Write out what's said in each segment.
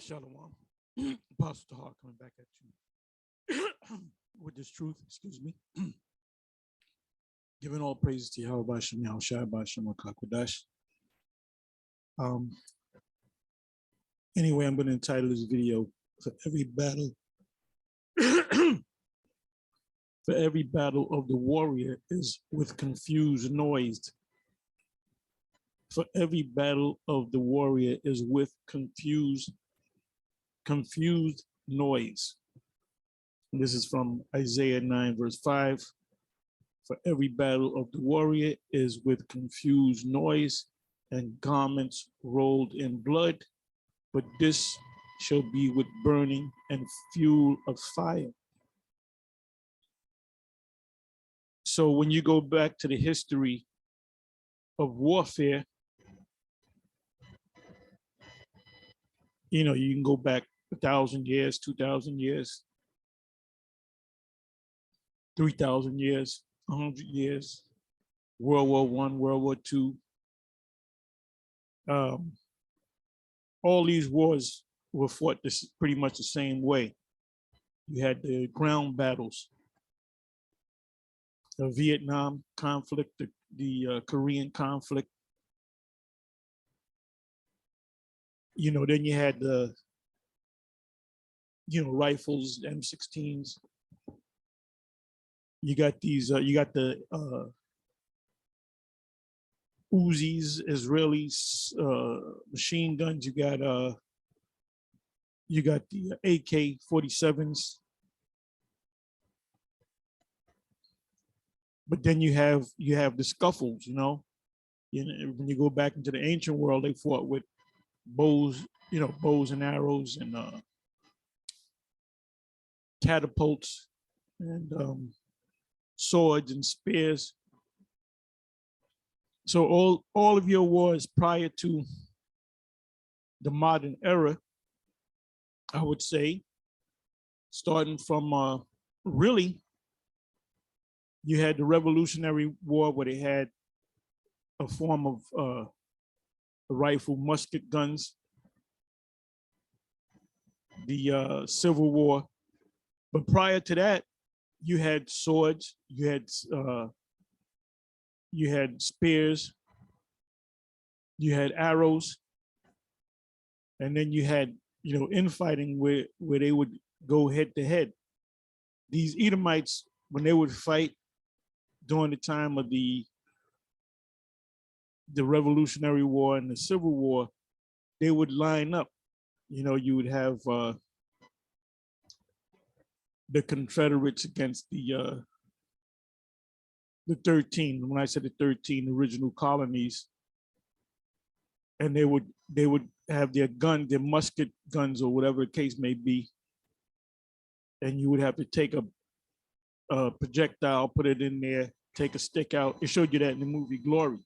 Shalom. Apostle Tahar coming back at you with this truth, excuse me. Giving all praises to Yahweh Bashem, Yahushua Bashem, Akakwadash. Anyway, I'm going to entitle this video, For Every Battle, For every battle of the warrior is with confused noise. For every battle of the warrior is with confused noise. And this is from Isaiah 9, verse 5. For every battle of the warrior is with confused noise and garments rolled in blood, but this shall be with burning and fuel of fire. So when you go back to the history of warfare, you know, you can go back 1,000 years, 2,000 years, 3,000 years, 100 years, World War I, World War II. All these wars were fought pretty much the same way. You had the ground battles, the Vietnam conflict, the Korean conflict. You know, then you had the, rifles, M16s. You got these, you got the Uzis, Israelis, machine guns. You got the AK-47s. But then you have the scuffles, when you go back into the ancient world, they fought with bows, bows and arrows and catapults and swords and spears. So all of your wars prior to the modern era, I would say, starting from really, you had the Revolutionary War where they had a form of rifle musket guns, the Civil War. But prior to that, you had swords, you had spears, you had arrows, and then you had, infighting where they would go head to head. These Edomites, when they would fight during the time of the Revolutionary War and the Civil War, they would line up. You would have the Confederates against the 13. When I said the 13 original colonies, and they would have their musket guns or whatever the case may be, and you would have to take a projectile, put it in there, take a stick out. It showed you that in the movie Glory.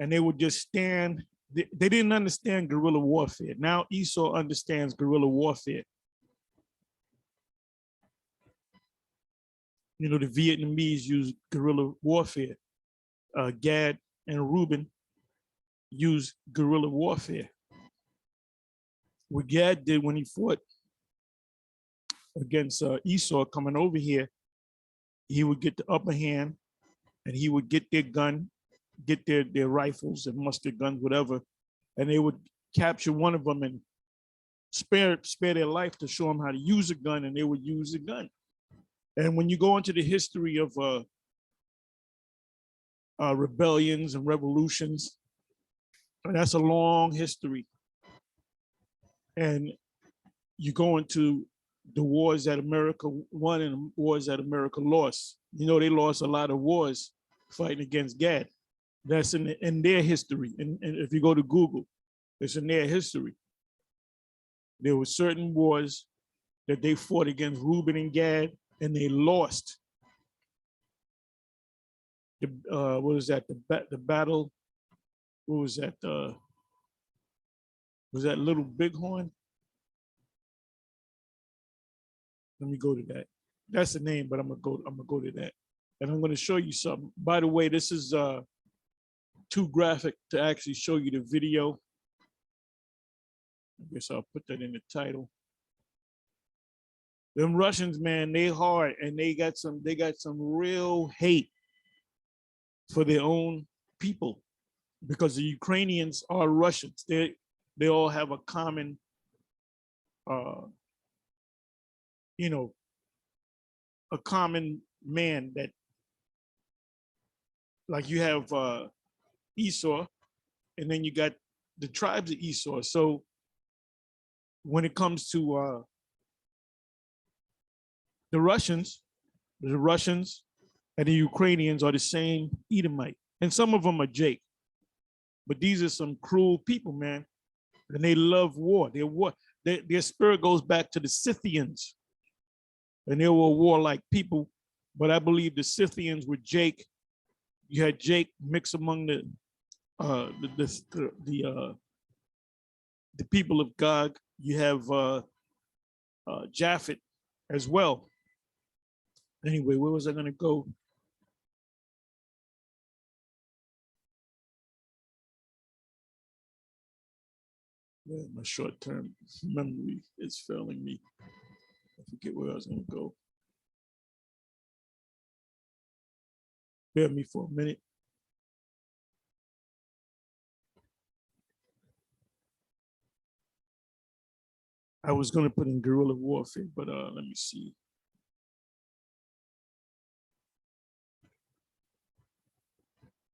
And they would just stand. They didn't understand guerrilla warfare. Now Esau understands guerrilla warfare. The Vietnamese use guerrilla warfare. Gad and Reuben use guerrilla warfare. What Gad did when he fought against Esau coming over here, he would get the upper hand and he would get their gun, get their rifles and musket guns, whatever, and they would capture one of them and spare their life to show them how to use a gun, and they would use the gun. And when you go into the history of rebellions and revolutions, and that's a long history. And you go into the wars that America won and wars that America lost. They lost a lot of wars fighting against Gad. That's in their history. And if you go to Google, it's in their history. There were certain wars that they fought against Reuben and Gad, and they lost. What was that? The battle. What was that? Was that Little Bighorn? Let me go to that. That's the name, but I'm gonna go to that, and I'm gonna show you something. By the way, this is too graphic to actually show you the video. I guess I'll put that in the title. Them Russians, man, they hard, and they got some real hate for their own people, because the Ukrainians are Russians. They all have a common, uh, you know, a common man that, like you have Esau, and then you got the tribes of Esau. So when it comes to the Russians and the Ukrainians are the same Edomite, and some of them are Jake, but these are some cruel people, man, and they love war. Their spirit goes back to the Scythians, and they were warlike people. But I believe the Scythians were Jake. You had Jake mixed among the people of Gog. You have Japhet as well. Anyway, where was I going to go? Yeah, my short-term memory is failing me. I forget where I was going to go. Bear me for a minute. I was going to put in guerrilla warfare, but let me see.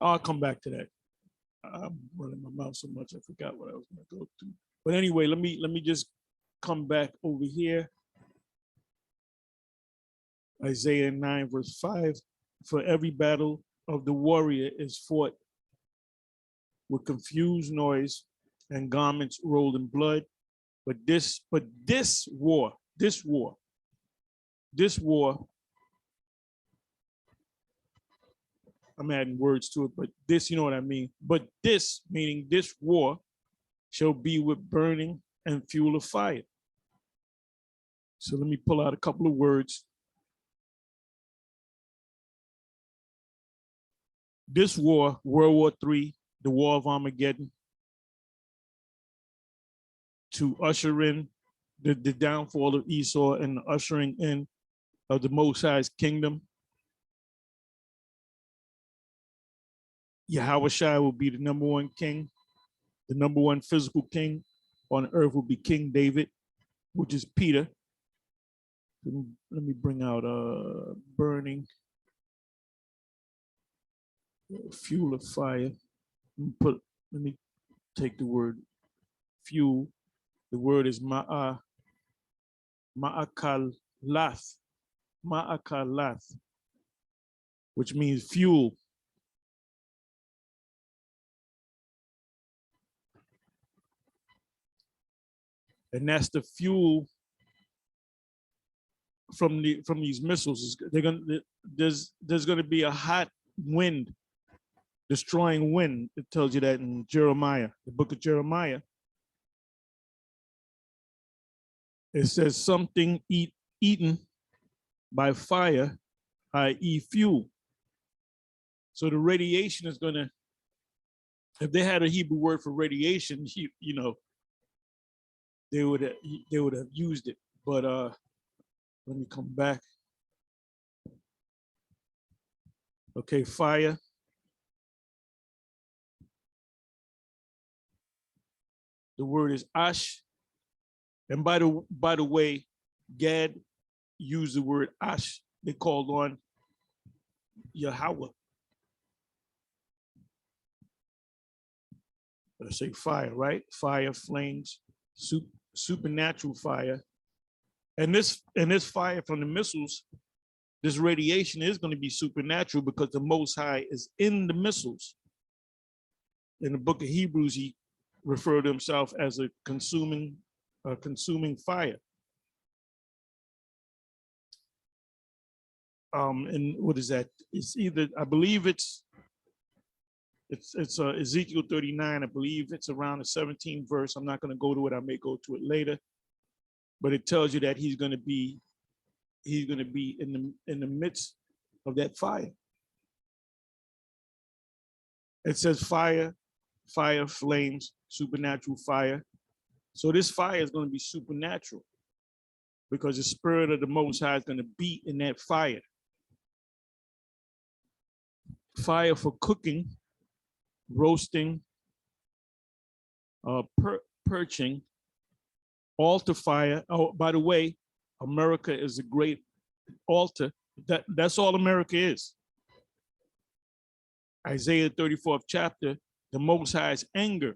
I'll come back to that. I'm running my mouth so much I forgot what I was going to go to. But anyway, let me just come back over here. Isaiah 9 verse 5. For every battle of the warrior is fought with confused noise and garments rolled in blood. But this war, I'm adding words to it, but this, you know what I mean? But this, meaning this war, shall be with burning and fuel of fire. So let me pull out a couple of words. This war, World War III, the War of Armageddon, to usher in the downfall of Esau and the ushering in of the Most High's kingdom. Yahushua will be the #1 king. The #1 physical king on earth will be King David, which is Peter. Let me bring out burning, fuel of fire. Let me take the word fuel. The word is ma'akalath, which means fuel. And that's the fuel from these missiles. There's gonna be a hot wind, destroying wind. It tells you that in Jeremiah, the book of Jeremiah. It says something eaten by fire, i.e. fuel. So the radiation is gonna, if they had a Hebrew word for radiation, you know, they would have used it. But let me come back. Okay, fire. The word is ash. And by the way, Gad used the word ash. They called on Yahweh. Let's say fire, right? Fire, flames, supernatural fire. And this fire from the missiles, this radiation is going to be supernatural because the Most High is in the missiles. In the book of Hebrews, he referred to himself as a consuming fire. And what is that? It's either, I believe it's Ezekiel 39. I believe it's around the 17th verse. I'm not going to go to it. I may go to it later, but it tells you that he's going to be in the midst of that fire. It says fire, flames, supernatural fire. So this fire is going to be supernatural because the spirit of the Most High is going to be in that fire. Fire for cooking, roasting, perching, altar fire. Oh, by the way, America is a great altar. That's all America is. Isaiah 34th chapter, the Most High's anger.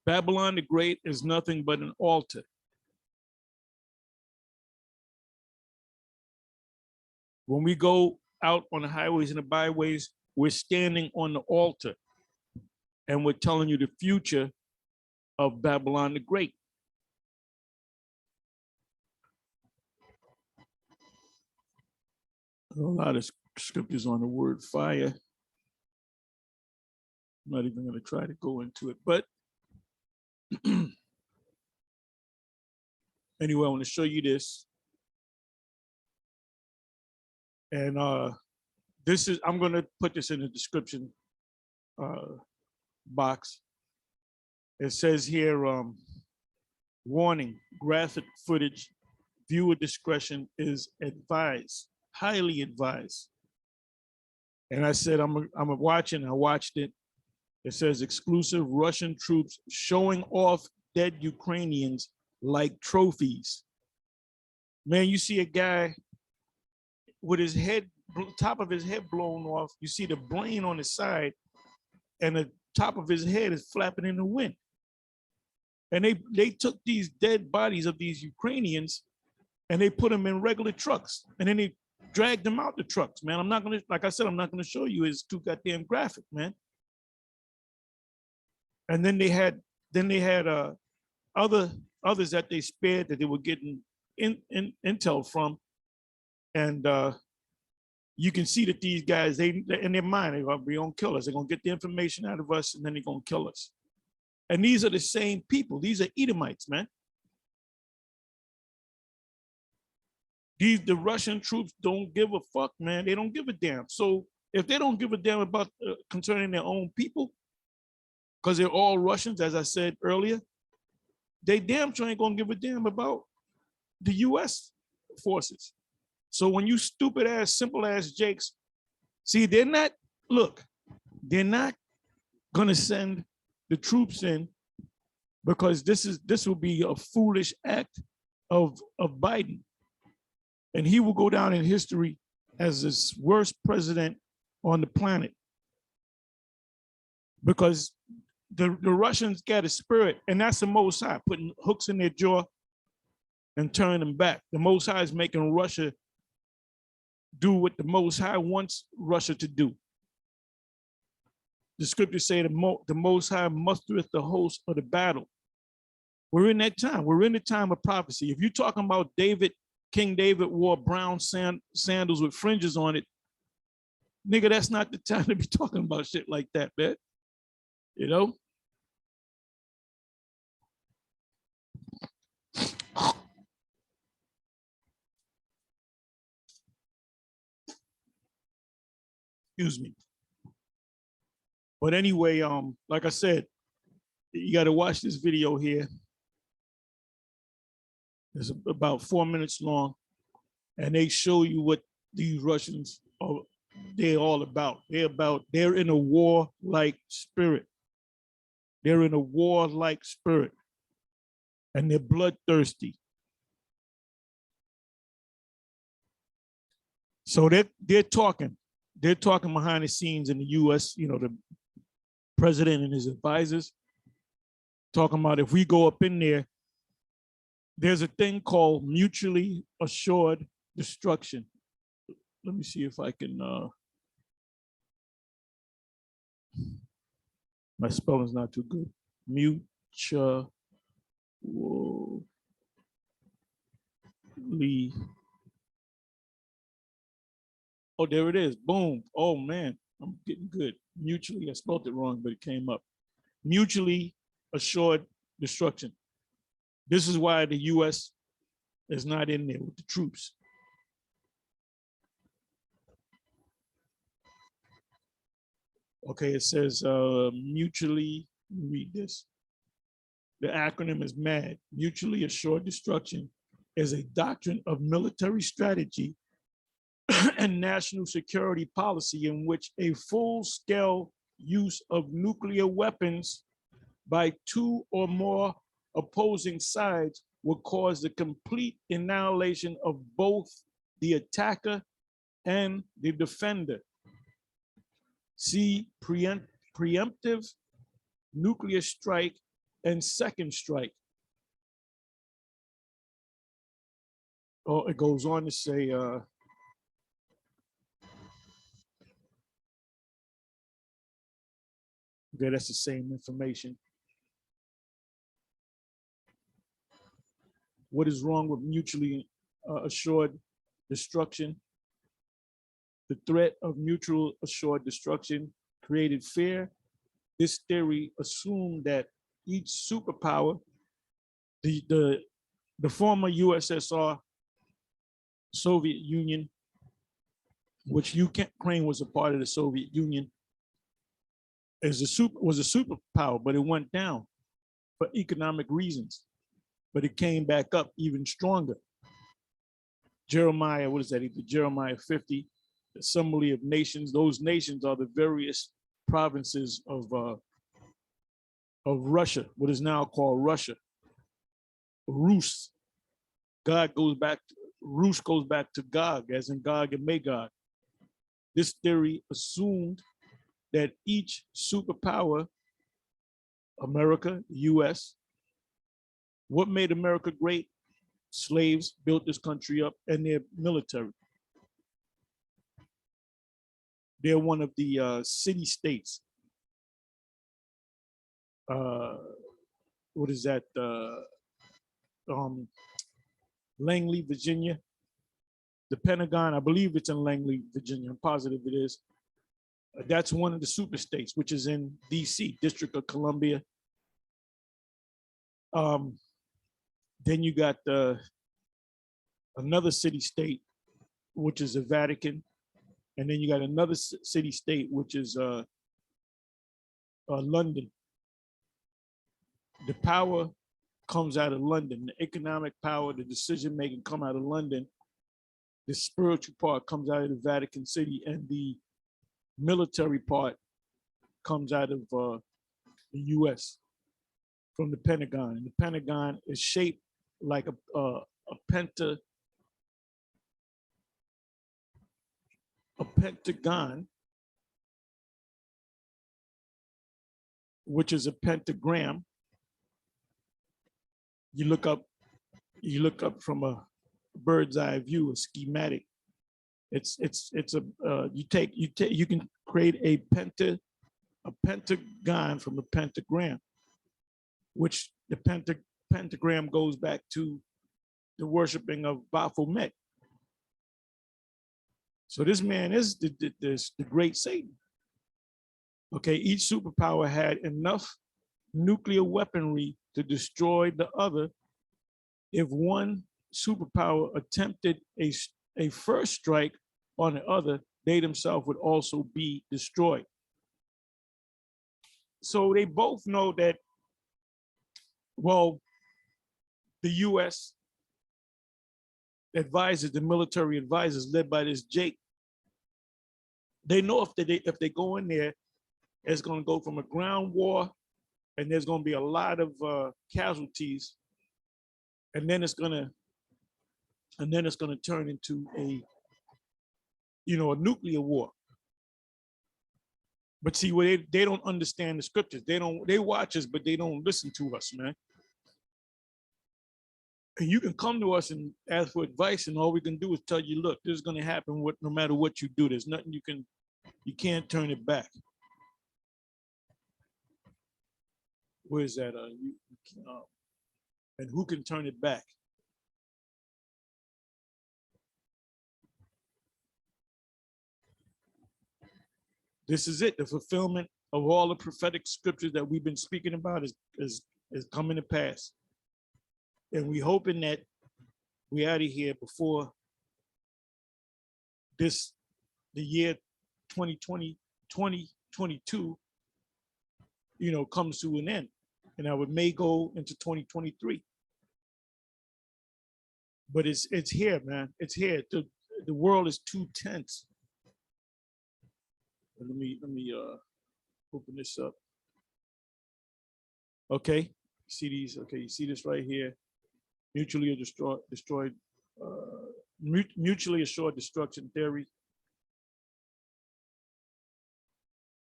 Babylon the Great is nothing but an altar. When we go out on the highways and the byways, we're standing on the altar and we're telling you the future of Babylon the Great. A lot of scriptures on the word fire. I'm not even going to try to go into it, but anyway, I want to show you this. And this is, I'm going to put this in the description box. It says here, warning, graphic footage, viewer discretion is advised, highly advised. And I said, I'm watching, I watched it. It says exclusive Russian troops showing off dead Ukrainians like trophies. Man, you see a guy with his head, top of his head blown off. You see the brain on his side and the top of his head is flapping in the wind. And they took these dead bodies of these Ukrainians and they put them in regular trucks. And then they dragged them out the trucks, man. I'm not gonna, like I said, I'm not gonna show you. It's too goddamn graphic, man. And then they had others that they spared that they were getting intel from. And you can see that these guys, they in their mind, they're gonna kill us. They're gonna get the information out of us and then they're gonna kill us. And these are the same people. These are Edomites, man. The Russian troops don't give a fuck, man. They don't give a damn. So if they don't give a damn about concerning their own people, because they're all Russians, as I said earlier, they damn sure ain't gonna give a damn about the US forces. So when you stupid ass, simple ass Jakes, see, they're not gonna send the troops in because this will be a foolish act of Biden. And he will go down in history as the worst president on the planet. Because the Russians got a spirit, and that's the Most High, putting hooks in their jaw and turning them back. The Most High is making Russia do what the Most High wants Russia to do. The scriptures say the Most High mustereth the host of the battle. We're in that time. We're in the time of prophecy. If you're talking about David, King David wore brown sandals with fringes on it, nigga, that's not the time to be talking about shit like that, man. You know? Excuse me. But anyway, like I said, you got to watch this video here. It's about 4 minutes long, and they show you what these Russians are. They're all about. They're in a war-like spirit. They're in a war-like spirit, and they're bloodthirsty. So they're talking behind the scenes in the U.S. You know, the president and his advisors talking about if we go up in there, there's a thing called mutually assured destruction. Let me see if I can. My spelling's not too good. Mutually. Oh, there it is. Boom. Oh man, I'm getting good. Mutually, I spelled it wrong, but it came up. Mutually assured destruction. This is why the US is not in there with the troops. Okay, it says mutually, read this. The acronym is MAD, mutually assured destruction, is a doctrine of military strategy and national security policy in which a full-scale use of nuclear weapons by two or more opposing sides will cause the complete annihilation of both the attacker and the defender. See preemptive nuclear strike and second strike. Oh, it goes on to say, okay, that's the same information. What is wrong with mutually assured destruction? The threat of mutual assured destruction created fear. This theory assumed that each superpower, the former USSR, Soviet Union, which Ukraine was a part of the Soviet Union, was a superpower, but it went down for economic reasons. But it came back up even stronger. Jeremiah, what is that? Jeremiah 50, the Assembly of Nations. Those nations are the various provinces of Russia, what is now called Russia. Rus. Rus goes back to Gog, as in Gog and Magog. This theory assumed that each superpower, America, US, what made America great? Slaves built this country up and their military. They're one of the city states. What is that? Langley, Virginia. The Pentagon, I believe it's in Langley, Virginia. I'm positive it is. That's one of the super states, which is in DC, District of Columbia. Then you got another city state, which is the Vatican. And then you got another city state, which is London. The power comes out of London. The economic power, the decision making come out of London. The spiritual part comes out of the Vatican City, and the military part comes out of the US from the Pentagon. And the Pentagon is shaped like a pentagon, which is a pentagram. You look up from a bird's eye view, a schematic. It's a you can create a pentagon from a pentagram, which the pentagram goes back to the worshiping of Baphomet. So this man is the great Satan. Okay, each superpower had enough nuclear weaponry to destroy the other. If one superpower attempted a first strike on the other, they themselves would also be destroyed. So they both know that, well, the US advisors, the military advisors led by this Jake, they know if they go in there, it's going to go from a ground war, and there's going to be a lot of casualties, and then it's going to turn into a nuclear war. But see, they don't understand the scriptures. They watch us, but they don't listen to us, man. And you can come to us and ask for advice, and all we can do is tell you, look, this is going to happen no matter what you do. There's nothing you can't turn it back. Where is that? And who can turn it back? This is it. The fulfillment of all the prophetic scriptures that we've been speaking about is coming to pass. And we hoping that we out of here before the year 2020, 2022, you know, comes to an end. And it may go into 2023. But it's here, man. It's here. The world is too tense. Let me open this up. Okay, see these? Okay, you see this right here. Mutually assured destruction theory.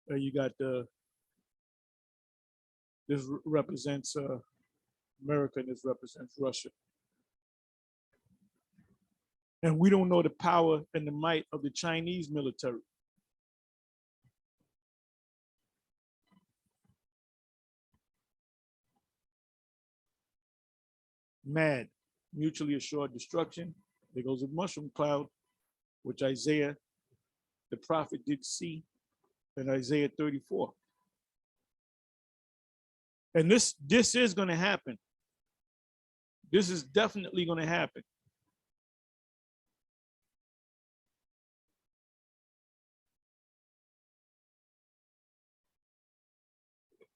You got this represents America and this represents Russia. And we don't know the power and the might of the Chinese military. MAD, mutually assured destruction. There goes a mushroom cloud, which Isaiah, the prophet, did see in Isaiah 34. And this is going to happen. This is definitely going to happen.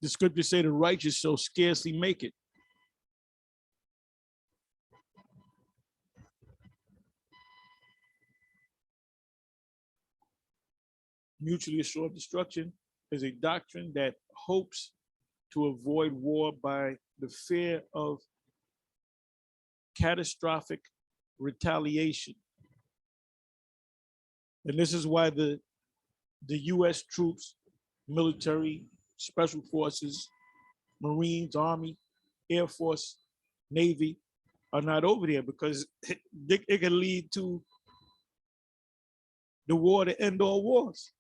The scriptures say the righteous shall scarcely make it. Mutually assured destruction is a doctrine that hopes to avoid war by the fear of catastrophic retaliation. And this is why the US troops, military, special forces, Marines, Army, Air Force, Navy are not over there, because it can lead to the war to end all wars.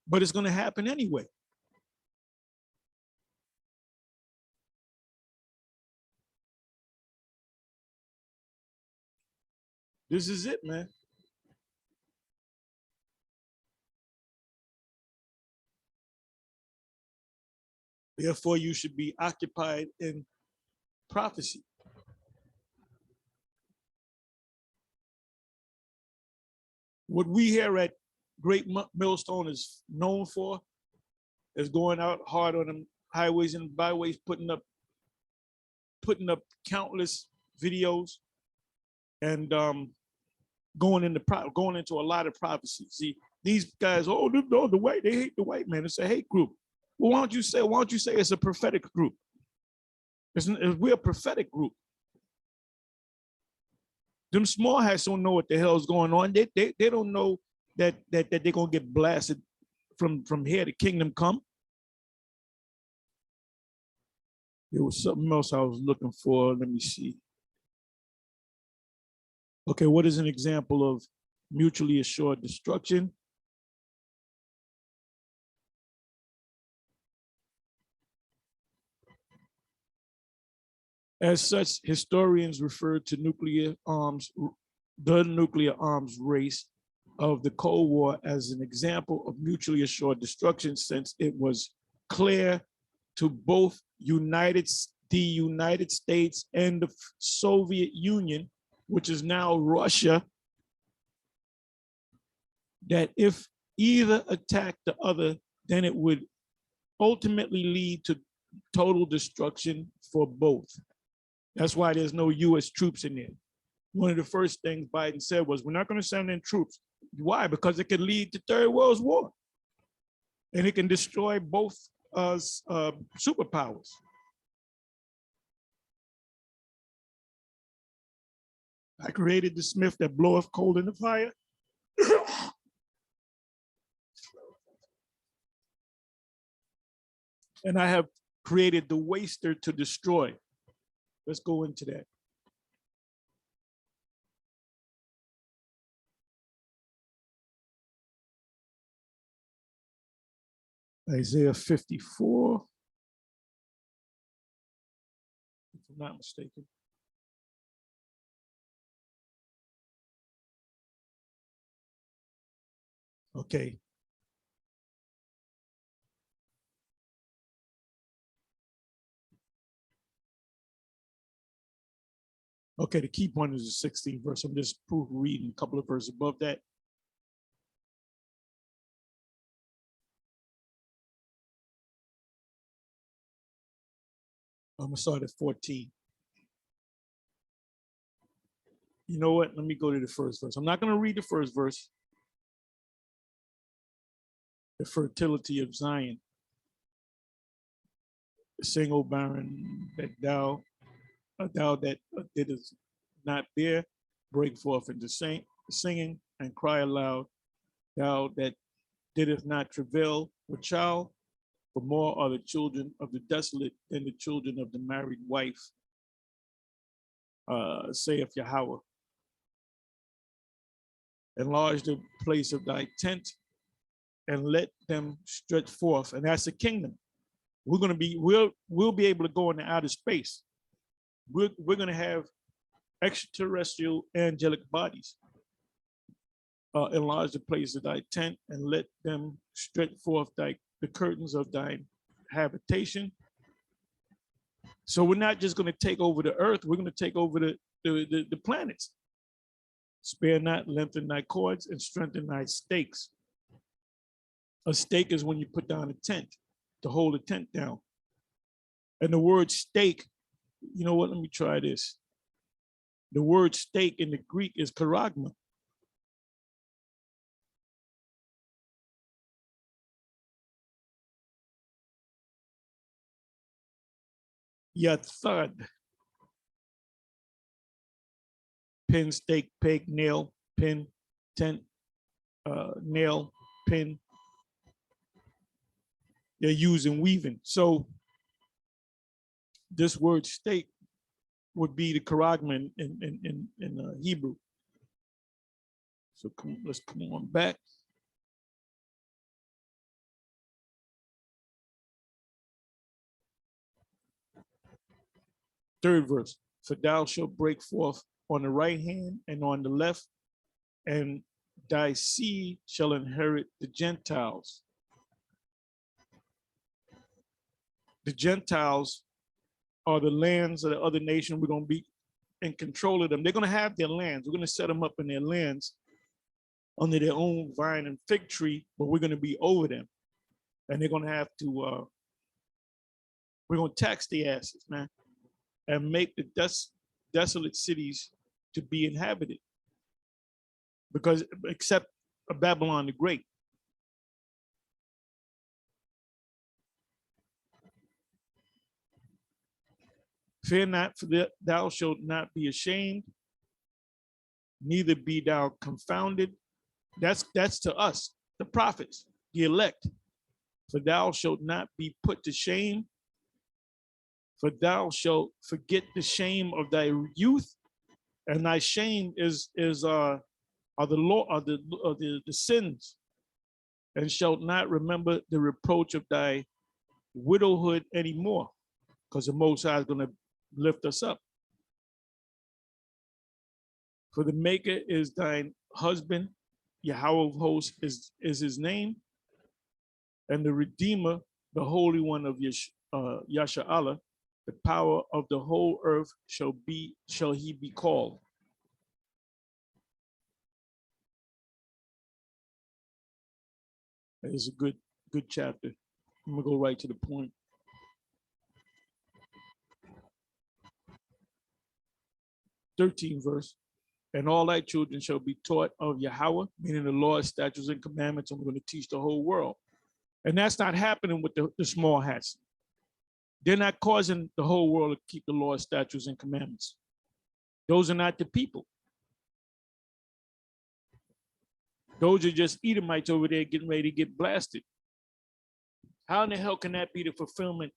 But it's going to happen anyway. This is it, man. Therefore, you should be occupied in prophecy. What we here at Great Millstone is known for is going out hard on them highways and byways, putting up countless videos, and going into a lot of prophecy. See, these guys, the white, they hate the white man. It's a hate group. Well, why don't you say it's a prophetic group? We're a prophetic group. Them small hats don't know what the hell's going on. They don't know that they're gonna get blasted from here to kingdom come. There was something else I was looking for. Let me see. Okay, what is an example of mutually assured destruction? As such, historians refer to the nuclear arms race of the Cold War as an example of mutually assured destruction, since it was clear to both the United States and the Soviet Union, which is now Russia, that if either attacked the other, then it would ultimately lead to total destruction for both. That's why there's no US troops in there. One of the first things Biden said was, we're not going to send in troops. Why? Because it could lead to Third World War. And it can destroy both superpowers. I created the smith that bloweth coal in the fire. And I have created the waster to destroy. Let's go into that. Isaiah 54, if I'm not mistaken. Okay. Okay, the key point is the 16th verse. I'm just reading a couple of verses above that. I'm gonna start at 14. You know what? Let me go to the first verse. I'm not gonna read the first verse. The fertility of Zion. Sing, O barren, that thou that didst not bear, break forth into singing and cry aloud, thou that didst not travail with child, for more are the children of the desolate than the children of the married wife, saith Yahweh. Enlarge the place of thy tent and let them stretch forth. And that's the kingdom. We'll be able to go into outer space. We're going to have extraterrestrial angelic bodies. Enlarge the place of thy tent and let them stretch forth the curtains of thine habitation. So we're not just going to take over the earth, we're going to take over the planets. Spare not, lengthen thy cords, and strengthen thy stakes. A stake is when you put down a tent, to hold a tent down. And the word stake, you know what, let me try this. The word stake in the Greek is charagma. Yathad. Pin, stake, peg, nail, pin, tent, nail, pin. They're using weaving. So this word stake would be the charagma in Hebrew. So let's come on back. Third verse, for thou shalt break forth on the right hand and on the left, and thy seed shall inherit the Gentiles. The Gentiles are the lands of the other nation. We're going to be in control of them. They're going to have their lands. We're going to set them up in their lands under their own vine and fig tree, but we're going to be over them. And they're going to have to, we're going to tax the asses, man, and make the desolate cities to be inhabited. Because except Babylon the Great. Fear not, for thou shalt not be ashamed, neither be thou confounded. That's to us, the prophets, the elect. For thou shalt not be put to shame, for thou shalt forget the shame of thy youth, and thy shame are the law, are the sins, and shalt not remember the reproach of thy widowhood anymore, because the Most High is going to lift us up. For the Maker is thine husband, Yahweh of hosts is his name, and the Redeemer, the Holy One of Yasha'Allah, the power of the whole earth shall he be called. That is a good chapter. I'm gonna go right to the point. Thirteenth verse. And all thy children shall be taught of Yahweh, meaning the laws, statutes, and commandments. I'm going to teach the whole world. And that's not happening with the small hats. They're not causing the whole world to keep the laws, statutes, and commandments. Those are not the people. Those are just Edomites over there getting ready to get blasted. How in the hell can that be the fulfillment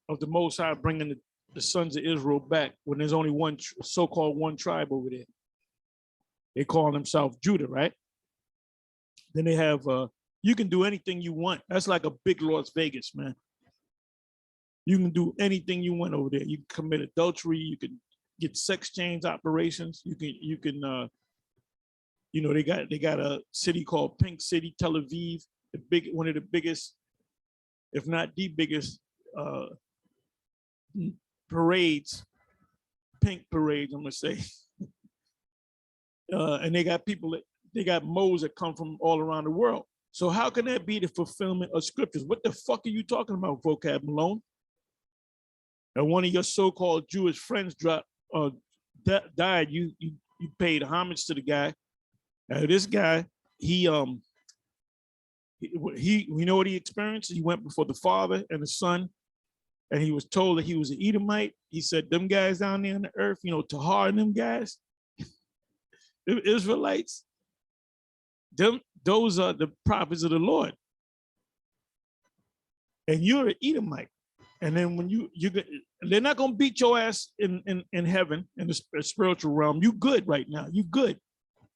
of the Most High bringing the sons of Israel back when there's only one so-called one tribe over there? They call themselves Judah, right? Then they have, you can do anything you want. That's like a big Las Vegas, man. You can do anything you want over there. You can commit adultery. You can get sex change operations. You can, you know, they got a city called Pink City, Tel Aviv, one of the biggest, if not the biggest, parades, pink parades, I'm gonna say. And they got people, they got moles that come from all around the world. So how can that be the fulfillment of scriptures? What the fuck are you talking about, Vocab Malone? and one of your so-called Jewish friends died, you paid homage to the guy. This guy, he you know what he experienced? He went before the Father and the Son, and he was told that he was an Edomite. He said, them guys down there on the earth, you know, Tahar and them guys, the Israelites, those are the prophets of the Lord. And you're an Edomite. And then when they're not gonna beat your ass in heaven, in the spiritual realm. You good right now, you good.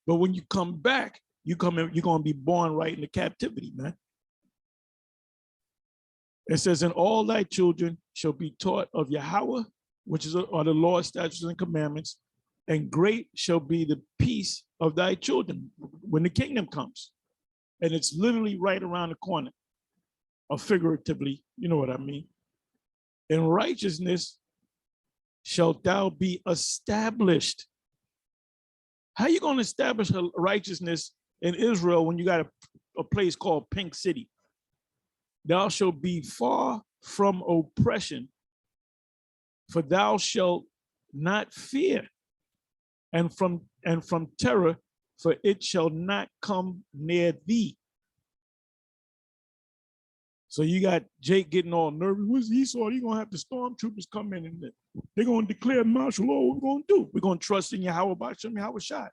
But when you come back, you're gonna be born right into captivity, man. It says, and all thy children shall be taught of Yahweh, which are the law, statutes, and commandments, and great shall be the peace of thy children when the kingdom comes. And it's literally right around the corner, or figuratively, you know what I mean. In righteousness shalt thou be established. How you going to establish righteousness in Israel when you got a place called Pink City? Thou shalt be far from oppression, for thou shalt not fear, and from terror, for it shall not come near thee. So you got Jake getting all nervous. What's Esau? You're going to have the stormtroopers come in and they're going to declare martial law. What we're going to do? We're going to trust in Yahweh by Shem Yahweh Shai.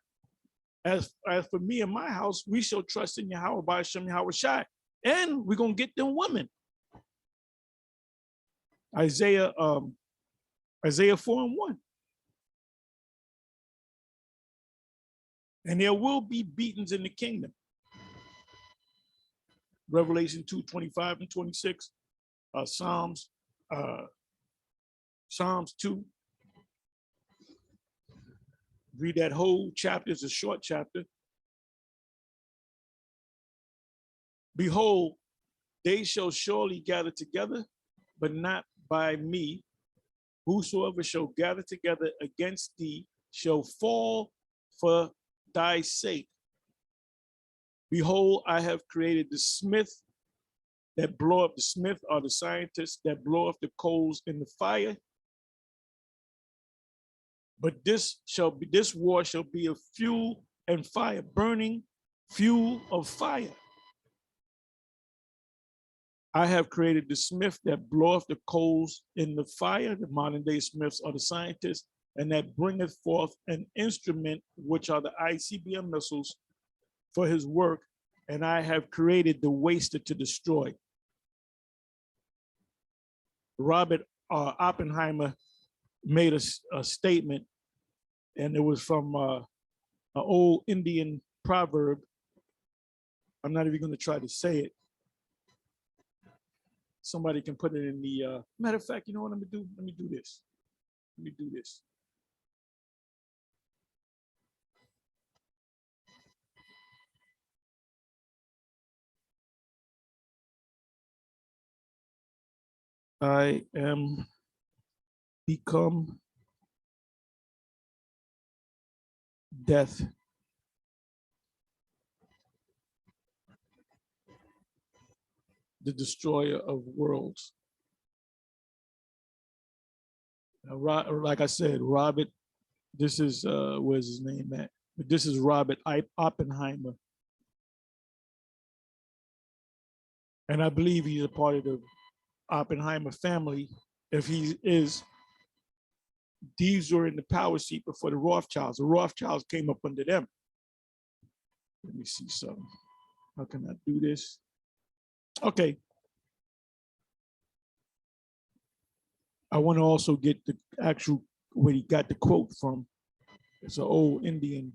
As for me and my house, we shall trust in Yahweh by Shem Yahweh Shai. And we're going to get them women. Isaiah 4:1. And there will be beatings in the kingdom. Revelation 2:25 and 26. Psalms 2. Read that whole chapter. It's a short chapter. Behold, they shall surely gather together, but not by me. Whosoever shall gather together against thee shall fall for thy sake. Behold, I have created the smith that blow up. The smith are the scientists that blow up the coals in the fire. But this war shall be of fuel and fire, burning fuel of fire. I have created the smith that bloweth the coals in the fire. The modern day smiths are the scientists, and that bringeth forth an instrument, which are the ICBM missiles, for his work. And I have created the waster to destroy. Robert Oppenheimer made a statement, and it was from an old Indian proverb. I'm not even going to try to say it. Somebody can put it in the, matter of fact, you know what I'm gonna do? Let me do this. Let me do this. I am become death. The destroyer of worlds. Like I said, Robert, this is, where's his name at? But this is Robert Oppenheimer. And I believe he's a part of the Oppenheimer family. If he is, these were in the power seat before the Rothschilds. The Rothschilds came up under them. Let me see something. How can I do this? Okay. I want to also get the actual, where he got the quote from. It's an old Indian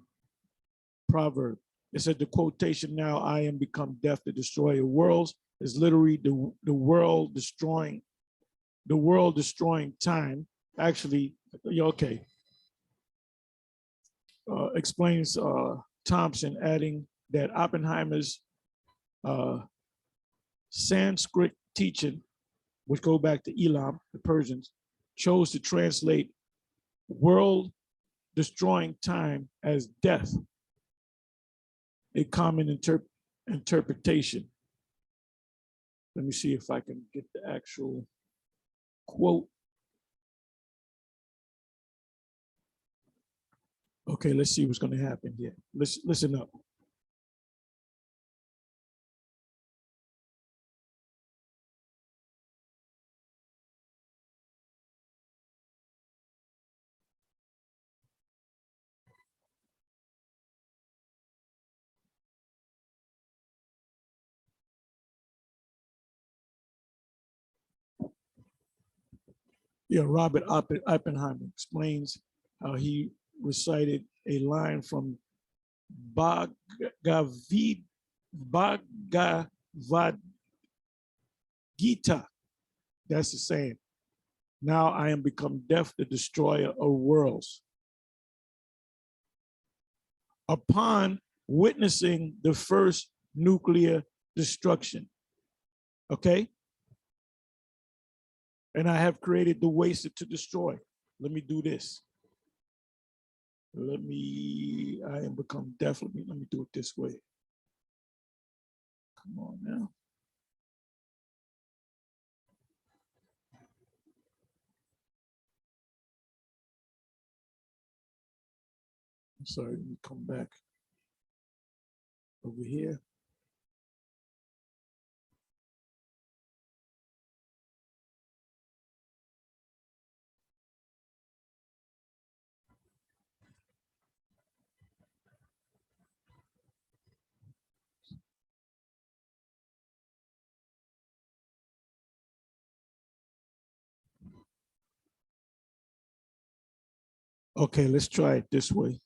proverb. It said the quotation, now I am become death, the destroyer of worlds, is literally the world destroying time. Actually, okay. Explains Thompson, adding that Oppenheimer's Sanskrit teaching, which go back to Elam, the Persians, chose to translate world destroying time as death, a common interpretation. Let me see if I can get the actual quote. Okay, let's see what's going to happen here. Listen up. Yeah, Robert Oppenheimer explains how he recited a line from Bhagavad Gita. That's the saying. Now I am become death, the destroyer of worlds. Upon witnessing the first nuclear destruction, okay? And I have created the wasted to destroy. Let me do this. I am become death. Let me do it this way. Come on now. I'm sorry, let me come back over here. Okay, let's try it this way.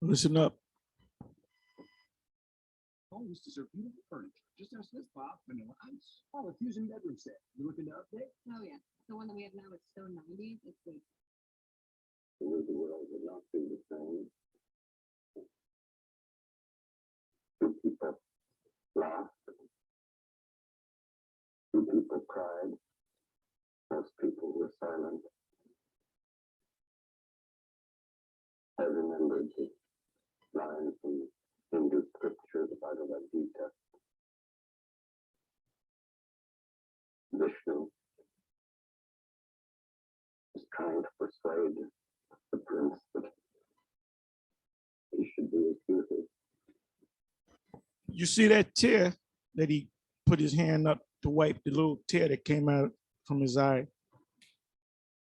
Listen up. Homes deserve beautiful furniture. Just ask this Bob, vanilla ice. Oh, a fusion bedroom set. You looking to update? Oh yeah, the one that we have now is so 90s. It's like The world would not be the same. Two people laughed. Two people cried. Most people were silent. I remembered the lines from Hindu scripture, the Bhagavad Gita. Vishnu is trying to persuade the prince that he should be his beauty. You see that tear that he put his hand up to wipe the little tear that came out from his eye?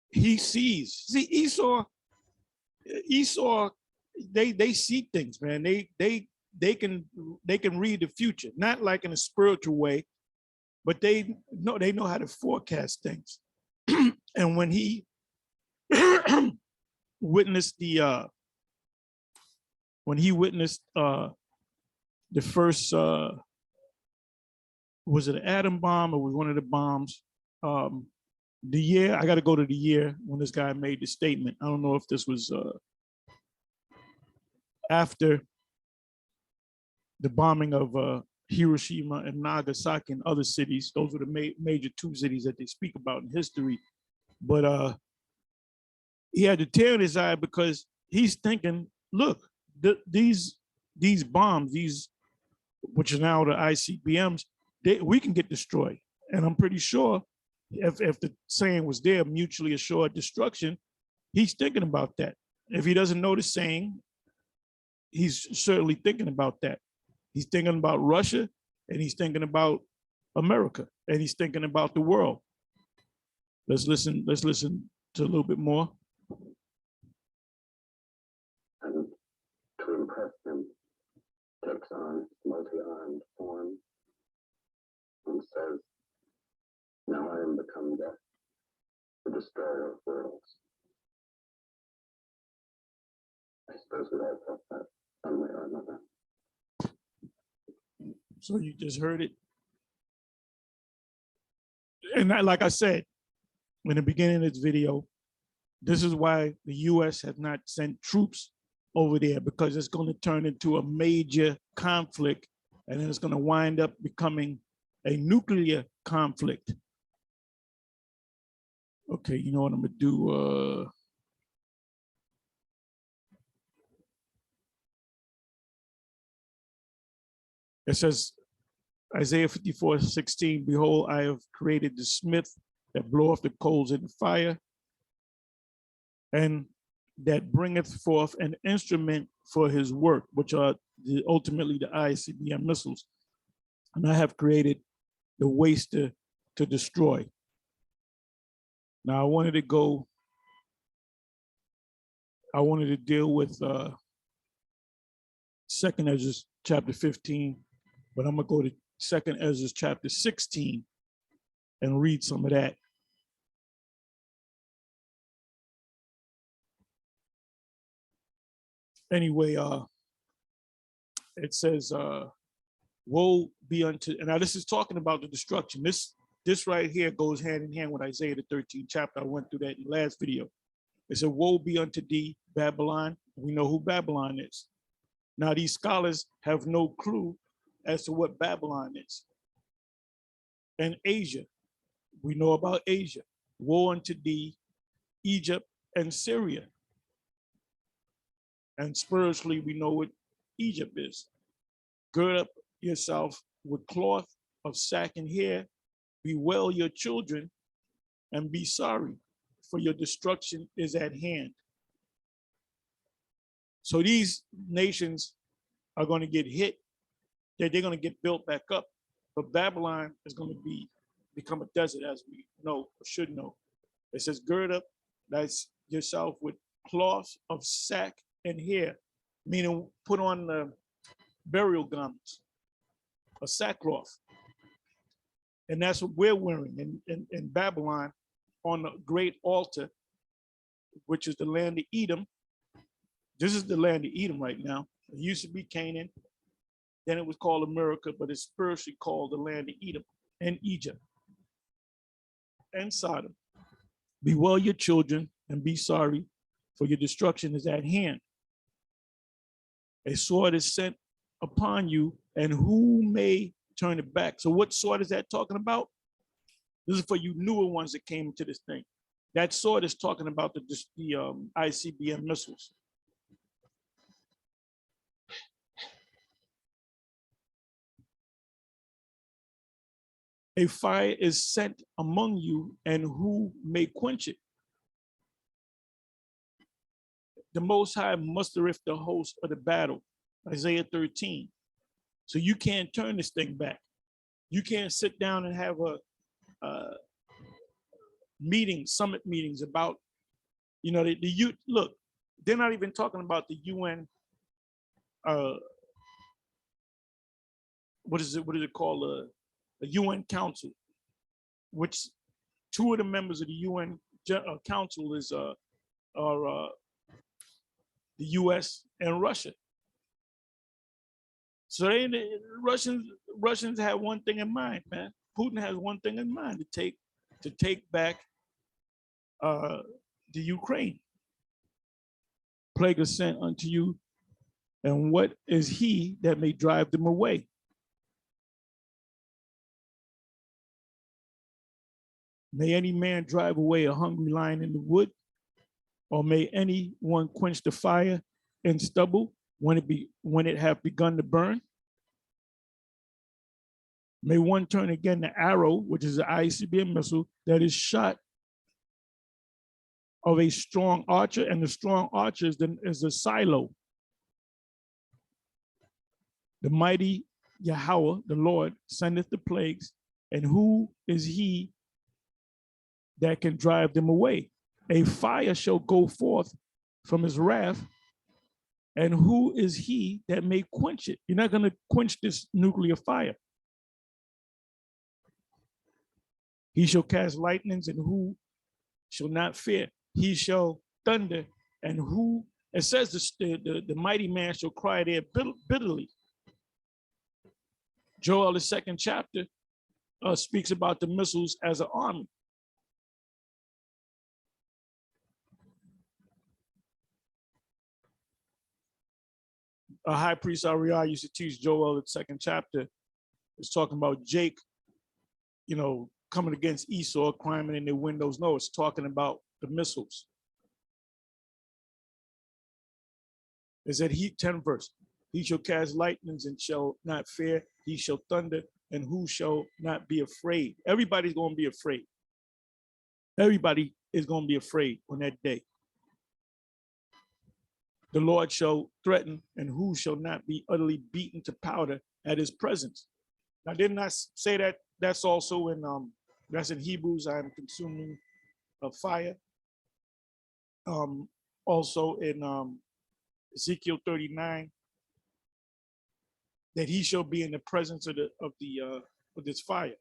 He sees. See, Esau, they see things, man. They can read the future, not like in a spiritual way, but they know how to forecast things. And when he witnessed the first was it an atom bomb or was one of the bombs? The year, I got to go to the year when this guy made the statement. I don't know if this was after the bombing of Hiroshima and Nagasaki and other cities. Those were the major two cities that they speak about in history. But he had a tear in his eye because he's thinking, look, these bombs, which are now the ICBMs, we can get destroyed. And I'm pretty sure if the saying was there, mutually assured destruction, he's thinking about that. If he doesn't know the saying, he's certainly thinking about that. He's thinking about Russia, and he's thinking about America, and he's thinking about the world. Let's listen to a little bit more. And to impress him, takes on multi-armed form and says, now I am become death, the destroyer of worlds. I suppose we all felt that one way or another. So you just heard it. And like I said, in the beginning of this video, this is why the US has not sent troops over there, because it's going to turn into a major conflict, and then it's going to wind up becoming a nuclear conflict. Okay, you know what I'm gonna do? It says, Isaiah 54:16, behold, I have created the smith that blow off the coals in the fire. And that bringeth forth an instrument for his work, which are ultimately the ICBM missiles. And I have created the waster to destroy. Now I wanted to deal with 2nd Ezra chapter 15, but I'm gonna go to 2nd Ezra chapter 16 and read some of that. Anyway, it says, woe be unto, and now this is talking about the destruction. This right here goes hand in hand with Isaiah the 13th chapter. I went through that in the last video. It said, woe be unto thee, Babylon. We know who Babylon is. Now these scholars have no clue as to what Babylon is. And Asia, we know about Asia. Woe unto thee, Egypt and Syria. And spiritually, we know what Egypt is. Gird up yourself with cloth of sack and hair, bewail your children, and be sorry, for your destruction is at hand. So these nations are going to get hit, they're going to get built back up, but Babylon is going to become a desert, as we know or should know. It says, gird up yourself with cloth of sack and hair, meaning put on the burial garments, a sackcloth. And that's what we're wearing in Babylon on the great altar, which is the land of Edom. This is the land of Edom right now. It used to be Canaan. Then it was called America, but it's spiritually called the land of Edom and Egypt and Sodom. Bewail your children and be sorry, for your destruction is at hand. A sword is sent upon you, and who may turn it back? So what sword is that talking about? This is for you newer ones that came into this thing. That sword is talking about the ICBM missiles. A fire is sent among you, and who may quench it? The Most High mustereth the host of the battle, Isaiah 13. So you can't turn this thing back. You can't sit down and have a summit meetings about, look, they're not even talking about the UN, what is it called? The UN Council, which 2 of the members of the UN Council are the US and Russia. So Russians have one thing in mind, man. Putin has one thing in mind, to take back the Ukraine. Plague is sent unto you, and what is he that may drive them away? May any man drive away a hungry lion in the wood, or may any one quench the fire in stubble when it have begun to burn? May one turn again the arrow, which is the ICBM missile that is shot of a strong archer, and the strong archer is a silo. The mighty Yahweh, the Lord, sendeth the plagues, and who is he that can drive them away? A fire shall go forth from his wrath, and who is he that may quench it? You're not going to quench this nuclear fire. He shall cast lightnings, and who shall not fear? He shall thunder, and who, it says the mighty man shall cry there bitterly. Joel, the 2nd chapter, speaks about the missiles as an army. A high priest Ariah used to teach Joel, the 2nd chapter. It's talking about Jake, coming against Esau, climbing in their windows. No, it's talking about the missiles. It said, 10th verse, he shall cast lightnings and shall not fear. He shall thunder, and who shall not be afraid? Everybody's going to be afraid. Everybody is going to be afraid on that day. the Lord shall threaten, and who shall not be utterly beaten to powder at his presence. Now, didn't I say that that's also in that's in Hebrews? I am consuming a fire. Also in Ezekiel 39, that he shall be in the presence of this fire.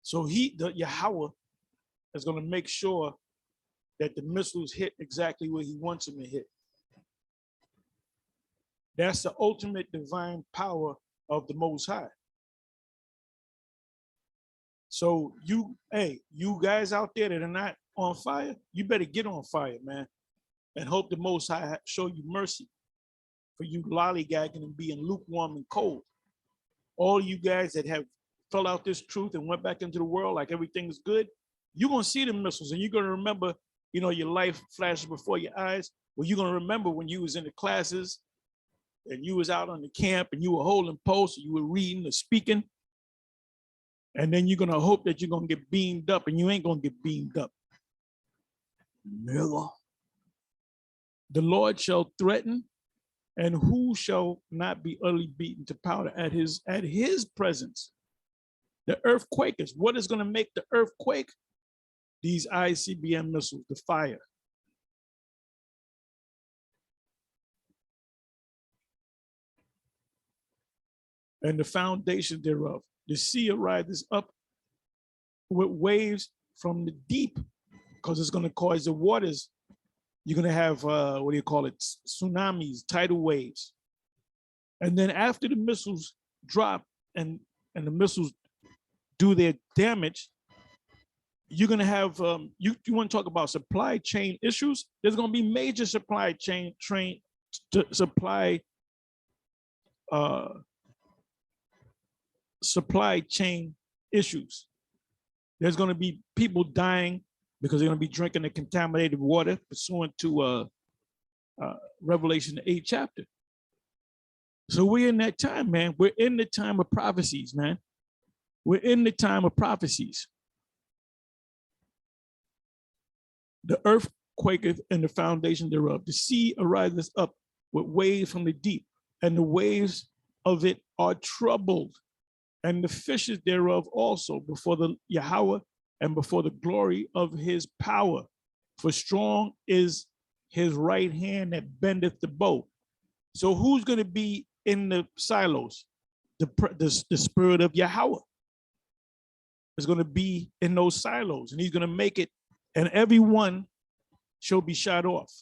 So the Yahweh is going to make sure that the missiles hit exactly where he wants them to hit. That's the ultimate divine power of the Most High. So you guys out there that are not on fire, you better get on fire, man, and hope the Most High show you mercy for you lollygagging and being lukewarm and cold. All you guys that have fell out this truth and went back into the world like everything is good, you're going to see the missiles and you're going to remember, your life flashes before your eyes. Well, you're going to remember when you was in the classes and you was out on the camp and you were holding posts, you were reading or speaking. And then you're going to hope that you're going to get beamed up, and you ain't going to get beamed up. Never. The Lord shall threaten, and who shall not be utterly beaten to powder at his presence? The earthquakers. What is going to make the earthquake? These ICBM missiles, the fire. And the foundation thereof. The sea arises up with waves from the deep, because it's going to cause the waters. You're going to have, tsunamis, tidal waves. And then after the missiles drop and the missiles do their damage, you're going to have, you want to talk about supply chain issues? There's going to be major supply chain issues. There's going to be people dying because they're going to be drinking the contaminated water pursuant to Revelation, the 8th chapter. So we're in that time, man. We're in the time of prophecies, man. We're in the time of prophecies. The earth quaketh and the foundation thereof. The sea arises up with waves from the deep, and the waves of it are troubled, and the fishes thereof also before the Yahweh and before the glory of his power. For strong is his right hand that bendeth the bow. So who's going to be in the silos? The spirit of Yahweh is going to be in those silos, and he's going to make it, and everyone shall be shot off.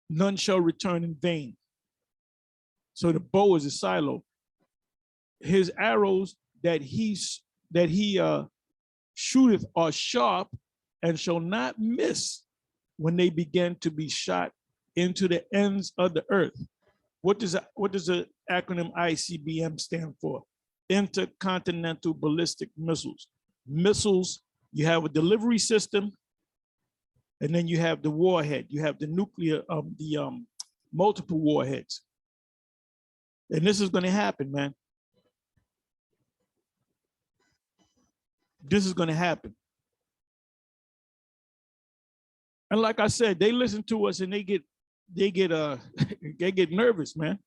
None shall return in vain. So the bow is a silo. His arrows that he shooteth are sharp and shall not miss when they begin to be shot into the ends of the earth. What does the acronym ICBM stand for? Intercontinental ballistic missiles. Missiles, you have a delivery system, and then you have the warhead. You have the nuclear, multiple warheads. And this is going to happen, man. This is going to happen. And like I said, they listen to us and they get nervous, man.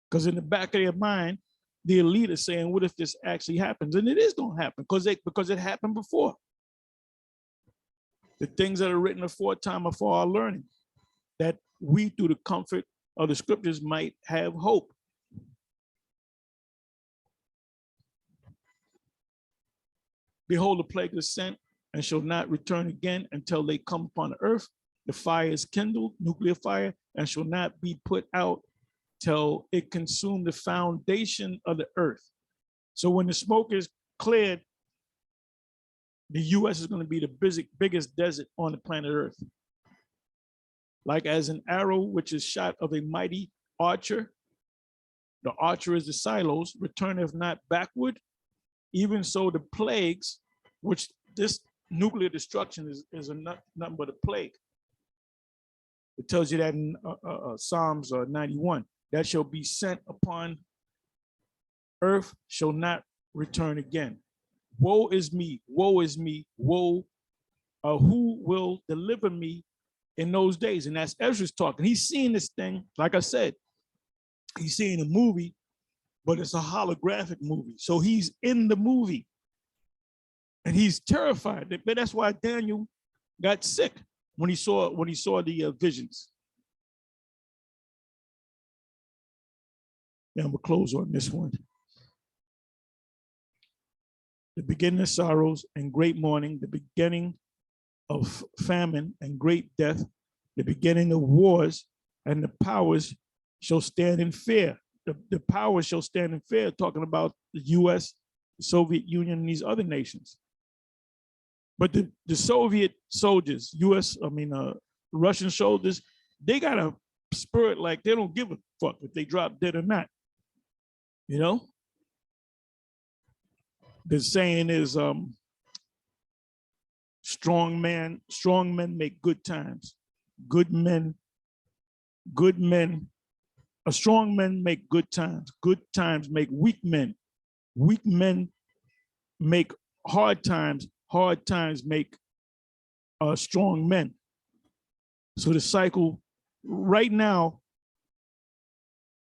Because in the back of their mind, the elite is saying, what if this actually happens? And it is going to happen because it happened before. The things that are written aforetime are for our learning, that we, through the comfort of the scriptures, might have hope. Behold, the plague is sent and shall not return again until they come upon the earth. The fire is kindled, nuclear fire, and shall not be put out till it consume the foundation of the earth. So when the smoke is cleared, the US is going to be the biggest desert on the planet Earth. Like as an arrow which is shot of a mighty archer, the archer is the silos, returneth not backward. Even so, the plagues, which this nuclear destruction is nothing but a plague. It tells you that in Psalms 91, that shall be sent upon earth shall not return again. Woe is me, woe is me, woe who will deliver me in those days. And that's Ezra's talking. He's seeing this thing, like I said, he's seeing a movie, but it's a holographic movie. So he's in the movie and he's terrified. But that's why Daniel got sick when he saw the visions. Yeah, I'm gonna close on this one. The beginning of sorrows and great mourning, the beginning of famine and great death, the beginning of wars, and the powers shall stand in fear. The powers shall stand in fear, talking about the US, the Soviet Union, and these other nations. But the Soviet soldiers, Russian soldiers, they got a spirit like they don't give a fuck if they drop dead or not. You know? The saying is, strong men make good times. Strong men make good times. Good times make weak men. Weak men make hard times. Hard times make strong men. So the cycle right now,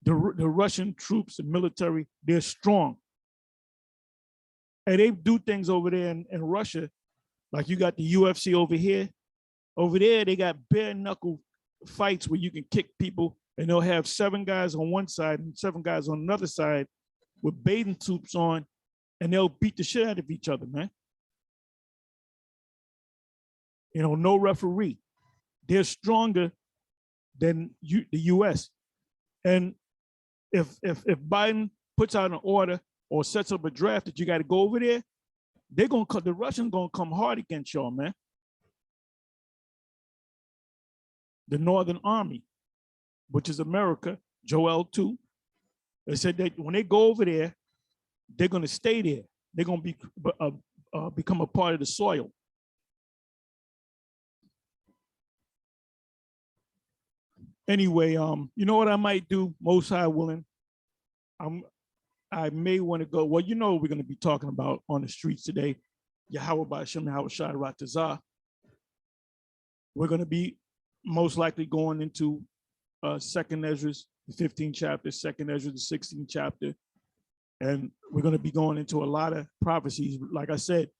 the Russian troops and military, they're strong. And they do things over there in Russia, like you got the UFC over here. Over there, they got bare knuckle fights where you can kick people, and they'll have 7 guys on one side and 7 guys on another side with bathing suits on, and they'll beat the shit out of each other, man. You know, no referee. They're stronger than the US. And if Biden puts out an order or sets up a draft that you got to go over there, the Russians gonna come hard against y'all, man. The Northern Army, which is America, Joel 2, they said that when they go over there, they're gonna stay there. They're gonna become a part of the soil. Anyway, you know what I might do, most high willing? I may want to go, well, you know what we're going to be talking about on the streets today. Yahweh Ba'Shem, Yahweh Shai Ratazah. We're going to be most likely going into 2nd Ezra, the 15th chapter, 2nd Ezra, the 16th chapter. And we're going to be going into a lot of prophecies. Like I said,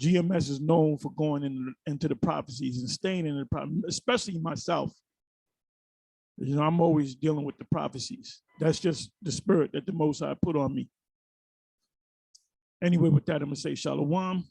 GMS is known for going into the prophecies and staying in the prophecies, especially myself. You know, I'm always dealing with the prophecies. That's just the spirit that the Most High put on me. Anyway, with that, I'm going to say shalom.